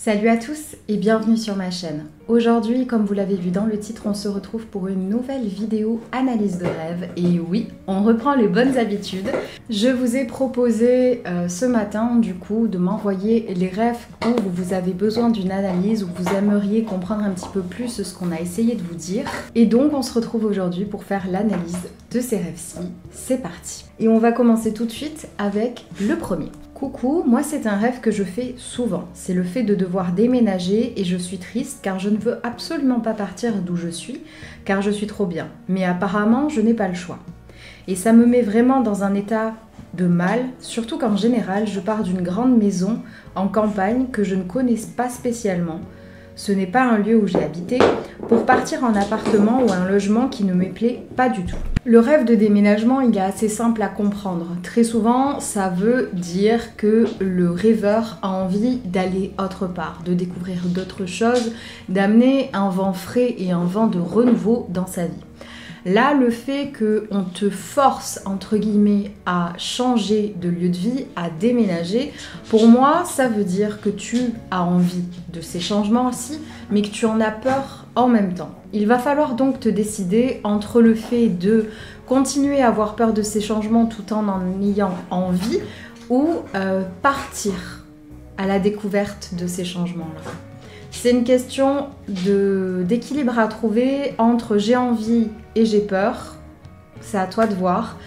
Salut à tous et bienvenue sur ma chaîne. Aujourd'hui, comme vous l'avez vu dans le titre, on se retrouve pour une nouvelle vidéo analyse de rêve. Et oui, on reprend les bonnes habitudes. Je vous ai proposé ce matin, du coup, de m'envoyer les rêves où vous avez besoin d'une analyse, où vous aimeriez comprendre un petit peu plus ce qu'on a essayé de vous dire. Et donc, on se retrouve aujourd'hui pour faire l'analyse de ces rêves-ci. C'est parti. Et on va commencer tout de suite avec le premier. Coucou, moi c'est un rêve que je fais souvent, c'est le fait de devoir déménager et je suis triste car je ne veux absolument pas partir d'où je suis, car je suis trop bien. Mais apparemment je n'ai pas le choix. Et ça me met vraiment dans un état de mal, surtout qu'en général je pars d'une grande maison en campagne que je ne connais pas spécialement. Ce n'est pas un lieu où j'ai habité, pour partir en appartement ou un logement qui ne me plaît pas du tout. Le rêve de déménagement, il est assez simple à comprendre. Très souvent, ça veut dire que le rêveur a envie d'aller autre part, de découvrir d'autres choses, d'amener un vent frais et un vent de renouveau dans sa vie. Là, le fait qu'on te force, entre guillemets, à changer de lieu de vie, à déménager, pour moi, ça veut dire que tu as envie de ces changements aussi, mais que tu en as peur en même temps. Il va falloir donc te décider entre le fait de continuer à avoir peur de ces changements tout en ayant envie, ou partir à la découverte de ces changements-là. C'est une question d'équilibre à trouver entre j'ai envie et j'ai peur. C'est à toi de voir.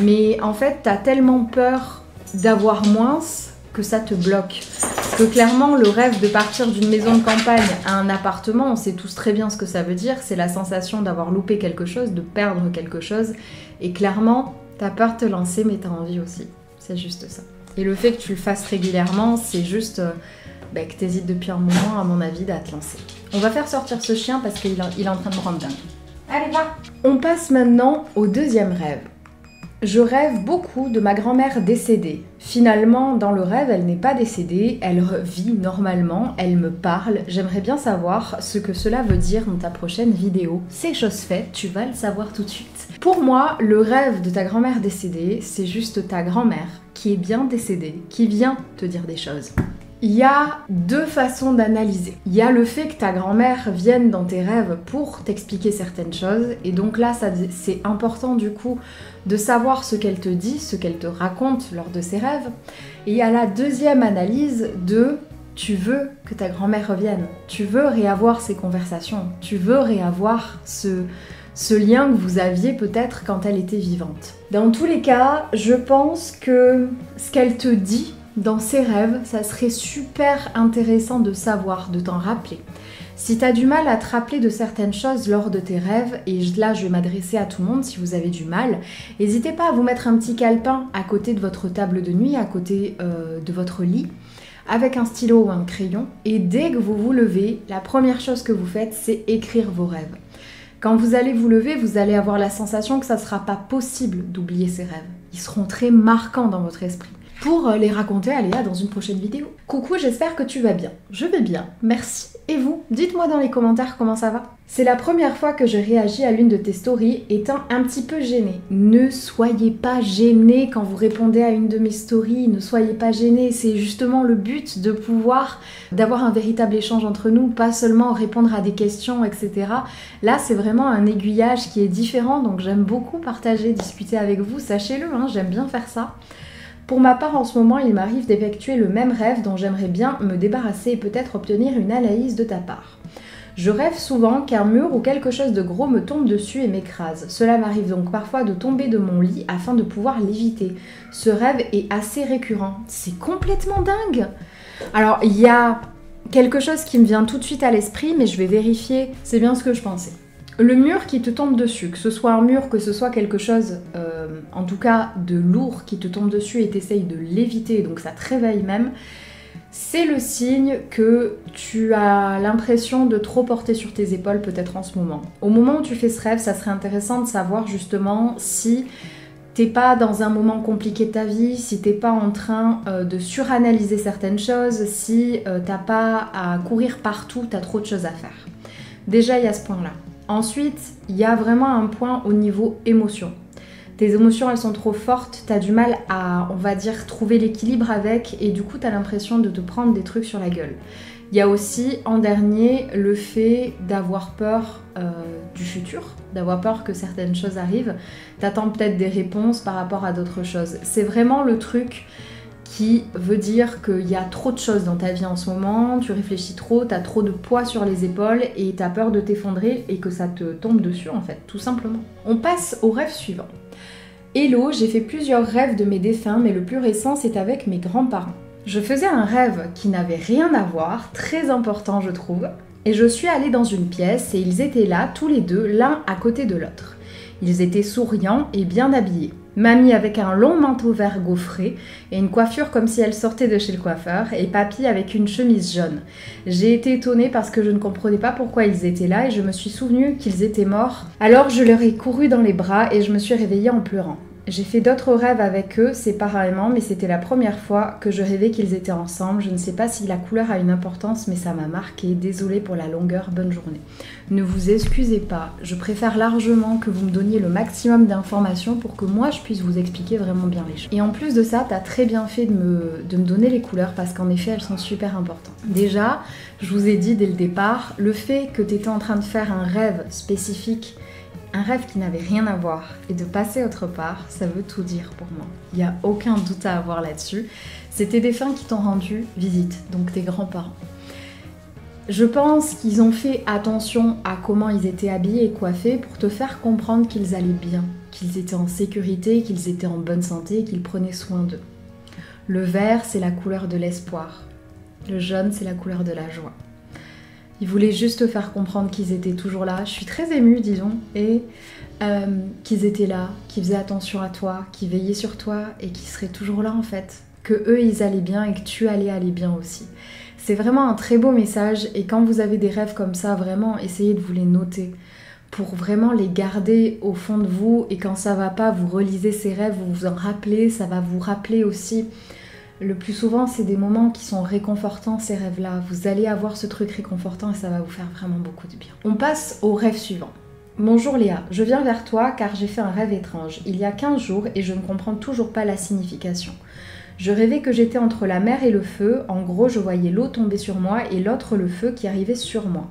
Mais en fait, tu as tellement peur d'avoir moins que ça te bloque. Parce que clairement, le rêve de partir d'une maison de campagne à un appartement, on sait tous très bien ce que ça veut dire. C'est la sensation d'avoir loupé quelque chose, de perdre quelque chose. Et clairement, tu as peur de te lancer, mais tu as envie aussi. C'est juste ça. Et le fait que tu le fasses régulièrement, c'est juste... que t'hésites depuis un moment, à mon avis, à te lancer. On va faire sortir ce chien parce qu'il est en train de me rendre dingue. Allez, va! On passe maintenant au deuxième rêve. Je rêve beaucoup de ma grand-mère décédée. Finalement, dans le rêve, elle n'est pas décédée, elle vit normalement, elle me parle. J'aimerais bien savoir ce que cela veut dire dans ta prochaine vidéo. C'est chose faite, tu vas le savoir tout de suite. Pour moi, le rêve de ta grand-mère décédée, c'est juste ta grand-mère qui est bien décédée, qui vient te dire des choses. Il y a deux façons d'analyser. Il y a le fait que ta grand-mère vienne dans tes rêves pour t'expliquer certaines choses. Et donc là, c'est important du coup de savoir ce qu'elle te dit, ce qu'elle te raconte lors de ses rêves. Et il y a la deuxième analyse de tu veux que ta grand-mère revienne. Tu veux réavoir ces conversations. Tu veux réavoir ce lien que vous aviez peut-être quand elle était vivante. Dans tous les cas, je pense que ce qu'elle te dit dans ses rêves, ça serait super intéressant de savoir, de t'en rappeler. Si tu as du mal à te rappeler de certaines choses lors de tes rêves, et là je vais m'adresser à tout le monde si vous avez du mal, n'hésitez pas à vous mettre un petit calepin à côté de votre table de nuit, à côté de votre lit, avec un stylo ou un crayon, et dès que vous vous levez, la première chose que vous faites, c'est écrire vos rêves. Quand vous allez vous lever, vous allez avoir la sensation que ça ne sera pas possible d'oublier ces rêves. Ils seront très marquants dans votre esprit. Pour les raconter à Léa dans une prochaine vidéo. Coucou, j'espère que tu vas bien. Je vais bien, merci. Et vous? Dites-moi dans les commentaires comment ça va. C'est la première fois que je réagis à l'une de tes stories, étant un petit peu gênée. Ne soyez pas gênés quand vous répondez à une de mes stories, ne soyez pas gênés. C'est justement le but de d'avoir un véritable échange entre nous, pas seulement répondre à des questions, etc. Là, c'est vraiment un aiguillage qui est différent, donc j'aime beaucoup partager, discuter avec vous, sachez-le, hein, j'aime bien faire ça. Pour ma part, en ce moment, il m'arrive d'effectuer le même rêve dont j'aimerais bien me débarrasser et peut-être obtenir une analyse de ta part. Je rêve souvent qu'un mur ou quelque chose de gros me tombe dessus et m'écrase. Cela m'arrive donc parfois de tomber de mon lit afin de pouvoir l'éviter. Ce rêve est assez récurrent. C'est complètement dingue! Alors, il y a quelque chose qui me vient tout de suite à l'esprit, mais je vais vérifier. C'est bien ce que je pensais. Le mur qui te tombe dessus, que ce soit un mur, que ce soit quelque chose, en tout cas de lourd qui te tombe dessus et t'essayes de l'éviter, donc ça te réveille même, c'est le signe que tu as l'impression de trop porter sur tes épaules peut-être en ce moment. Au moment où tu fais ce rêve, ça serait intéressant de savoir justement si t'es pas dans un moment compliqué de ta vie, si t'es pas en train de suranalyser certaines choses, si t'as pas à courir partout, t'as trop de choses à faire. Déjà, il y a ce point-là. Ensuite, il y a vraiment un point au niveau émotion. Tes émotions, elles sont trop fortes, t'as du mal à, on va dire, trouver l'équilibre avec, et du coup, t'as l'impression de te prendre des trucs sur la gueule. Il y a aussi en dernier le fait d'avoir peur du futur, d'avoir peur que certaines choses arrivent. T'attends peut-être des réponses par rapport à d'autres choses. C'est vraiment le truc qui veut dire qu'il y a trop de choses dans ta vie en ce moment, tu réfléchis trop, t'as trop de poids sur les épaules et t'as peur de t'effondrer et que ça te tombe dessus en fait, tout simplement. On passe au rêve suivant. Hello, j'ai fait plusieurs rêves de mes défunts, mais le plus récent c'est avec mes grands-parents. Je faisais un rêve qui n'avait rien à voir, très important je trouve, et je suis allée dans une pièce et ils étaient là, tous les deux, l'un à côté de l'autre. Ils étaient souriants et bien habillés. Mamie avec un long manteau vert gaufré et une coiffure comme si elle sortait de chez le coiffeur, et papy avec une chemise jaune. J'ai été étonnée parce que je ne comprenais pas pourquoi ils étaient là et je me suis souvenue qu'ils étaient morts. Alors je leur ai couru dans les bras et je me suis réveillée en pleurant. J'ai fait d'autres rêves avec eux séparément, mais c'était la première fois que je rêvais qu'ils étaient ensemble. Je ne sais pas si la couleur a une importance, mais ça m'a marqué. Désolée pour la longueur, bonne journée. Ne vous excusez pas, je préfère largement que vous me donniez le maximum d'informations pour que moi je puisse vous expliquer vraiment bien les choses. Et en plus de ça, t'as très bien fait de me donner les couleurs parce qu'en effet elles sont super importantes. Déjà, je vous ai dit dès le départ, le fait que t'étais en train de faire un rêve spécifique, un rêve qui n'avait rien à voir et de passer autre part, ça veut tout dire pour moi. Il n'y a aucun doute à avoir là-dessus. C'était des défunts qui t'ont rendu visite, donc tes grands-parents. Je pense qu'ils ont fait attention à comment ils étaient habillés et coiffés pour te faire comprendre qu'ils allaient bien, qu'ils étaient en sécurité, qu'ils étaient en bonne santé et qu'ils prenaient soin d'eux. Le vert, c'est la couleur de l'espoir. Le jaune, c'est la couleur de la joie. Ils voulaient juste te faire comprendre qu'ils étaient toujours là. Je suis très émue, disons, et qu'ils étaient là, qu'ils faisaient attention à toi, qu'ils veillaient sur toi et qu'ils seraient toujours là en fait. Que eux, ils allaient bien et que tu allais aller bien aussi. C'est vraiment un très beau message et quand vous avez des rêves comme ça, vraiment, essayez de vous les noter pour vraiment les garder au fond de vous et quand ça va pas, vous relisez ces rêves, vous vous en rappelez, ça va vous rappeler aussi. Le plus souvent, c'est des moments qui sont réconfortants, ces rêves-là. Vous allez avoir ce truc réconfortant et ça va vous faire vraiment beaucoup de bien. On passe au rêve suivant. Bonjour Léa, je viens vers toi car j'ai fait un rêve étrange. Il y a 15 jours et je ne comprends toujours pas la signification. Je rêvais que j'étais entre la mer et le feu. En gros, je voyais l'eau tomber sur moi et l'autre le feu qui arrivait sur moi.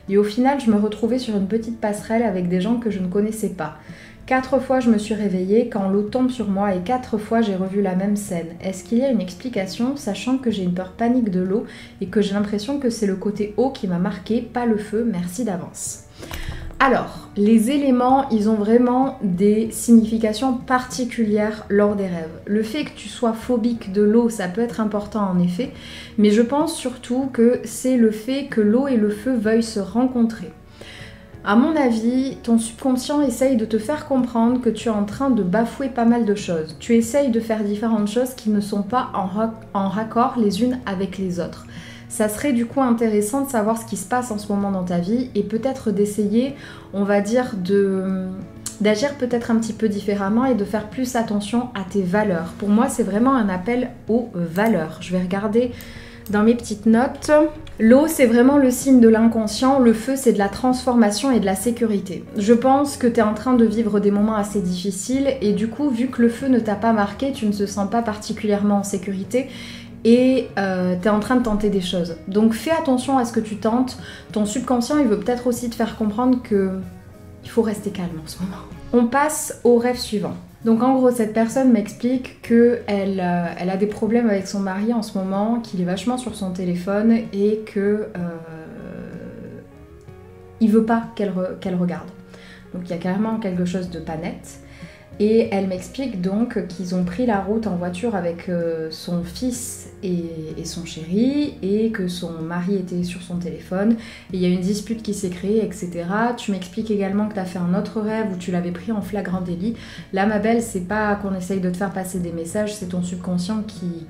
Et au final, je me retrouvais sur une petite passerelle avec des gens que je ne connaissais pas. 4 fois je me suis réveillée quand l'eau tombe sur moi et 4 fois j'ai revu la même scène. Est-ce qu'il y a une explication, sachant que j'ai une peur panique de l'eau et que j'ai l'impression que c'est le côté eau qui m'a marqué, pas le feu, merci d'avance. Alors, les éléments, ils ont vraiment des significations particulières lors des rêves. Le fait que tu sois phobique de l'eau, ça peut être important en effet, mais je pense surtout que c'est le fait que l'eau et le feu veuillent se rencontrer. À mon avis, ton subconscient essaye de te faire comprendre que tu es en train de bafouer pas mal de choses. Tu essayes de faire différentes choses qui ne sont pas en raccord les unes avec les autres. Ça serait du coup intéressant de savoir ce qui se passe en ce moment dans ta vie et peut-être d'essayer, on va dire, d'agir peut-être un petit peu différemment et de faire plus attention à tes valeurs. Pour moi, c'est vraiment un appel aux valeurs. Je vais regarder dans mes petites notes. L'eau, c'est vraiment le signe de l'inconscient. Le feu, c'est de la transformation et de la sécurité. Je pense que tu es en train de vivre des moments assez difficiles et du coup, vu que le feu ne t'a pas marqué, tu ne te sens pas particulièrement en sécurité et tu es en train de tenter des choses. Donc fais attention à ce que tu tentes. Ton subconscient, il veut peut-être aussi te faire comprendre que il faut rester calme en ce moment. On passe au rêve suivant. Donc en gros, cette personne m'explique qu'elle a des problèmes avec son mari en ce moment, qu'il est vachement sur son téléphone et que il veut pas qu'elle regarde. Donc il y a carrément quelque chose de pas net. Et elle m'explique donc qu'ils ont pris la route en voiture avec son fils et son chéri et que son mari était sur son téléphone et il y a une dispute qui s'est créée, etc. Tu m'expliques également que tu as fait un autre rêve où tu l'avais pris en flagrant délit. Là, ma belle, c'est pas qu'on essaye de te faire passer des messages, c'est ton subconscient qui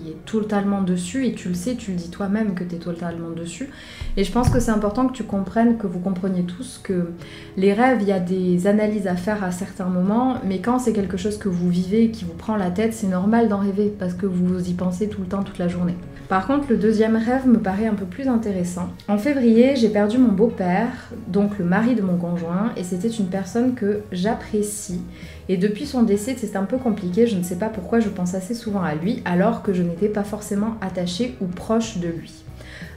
est totalement dessus et tu le sais, tu le dis toi-même que tu es totalement dessus. Et je pense que c'est important que tu comprennes, que vous compreniez tous que les rêves, il y a des analyses à faire à certains moments, mais quand c'est quelque chose que vous vivez et qui vous prend la tête, c'est normal d'en rêver parce que vous y pensez tout le temps, toute la journée. Par contre, le deuxième rêve me paraît un peu plus intéressant. En février, j'ai perdu mon beau-père, donc le mari de mon conjoint, et c'était une personne que j'apprécie. Et depuis son décès, c'est un peu compliqué, je ne sais pas pourquoi je pense assez souvent à lui, alors que je n'étais pas forcément attachée ou proche de lui.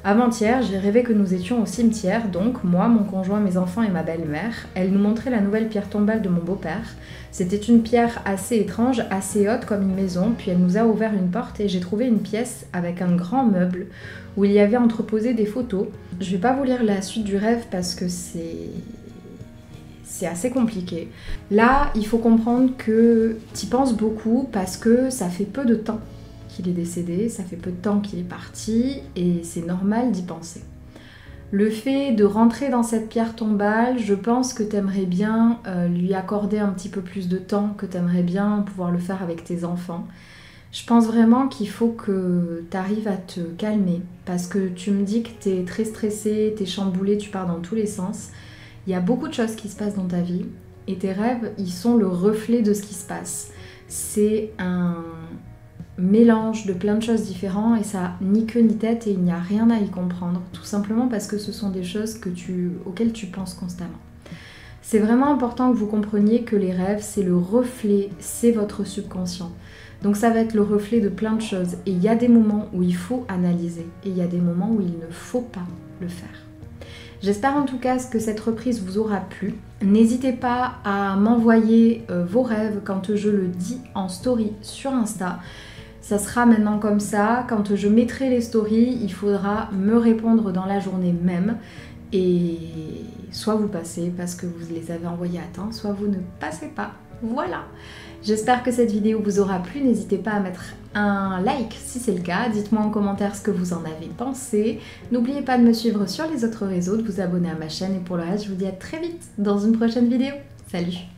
Avant-hier, j'ai rêvé que nous étions au cimetière, donc moi, mon conjoint, mes enfants et ma belle-mère. Elle nous montrait la nouvelle pierre tombale de mon beau-père. C'était une pierre assez étrange, assez haute comme une maison, puis elle nous a ouvert une porte et j'ai trouvé une pièce avec un grand meuble où il y avait entreposé des photos. Je vais pas vous lire la suite du rêve parce que c'est assez compliqué. Là, il faut comprendre que tu y penses beaucoup parce que ça fait peu de temps qu'il est décédé, ça fait peu de temps qu'il est parti et c'est normal d'y penser. Le fait de rentrer dans cette pierre tombale, je pense que tu aimerais bien lui accorder un petit peu plus de temps, que tu aimerais bien pouvoir le faire avec tes enfants. Je pense vraiment qu'il faut que tu arrives à te calmer parce que tu me dis que tu es très stressé, tu es chamboulé, tu pars dans tous les sens. Il y a beaucoup de choses qui se passent dans ta vie et tes rêves, ils sont le reflet de ce qui se passe. C'est un mélange de plein de choses différentes et ça n'a ni queue ni tête et il n'y a rien à y comprendre, tout simplement parce que ce sont des choses auxquelles tu penses constamment. C'est vraiment important que vous compreniez que les rêves, c'est le reflet, c'est votre subconscient. Donc ça va être le reflet de plein de choses et il y a des moments où il faut analyser et il y a des moments où il ne faut pas le faire. J'espère en tout cas que cette reprise vous aura plu. N'hésitez pas à m'envoyer vos rêves quand je le dis en story sur Insta. Ça sera maintenant comme ça, quand je mettrai les stories, il faudra me répondre dans la journée même. Et soit vous passez parce que vous les avez envoyés à temps, soit vous ne passez pas. Voilà. J'espère que cette vidéo vous aura plu. N'hésitez pas à mettre un like si c'est le cas. Dites-moi en commentaire ce que vous en avez pensé. N'oubliez pas de me suivre sur les autres réseaux, de vous abonner à ma chaîne. Et pour le reste, je vous dis à très vite dans une prochaine vidéo. Salut!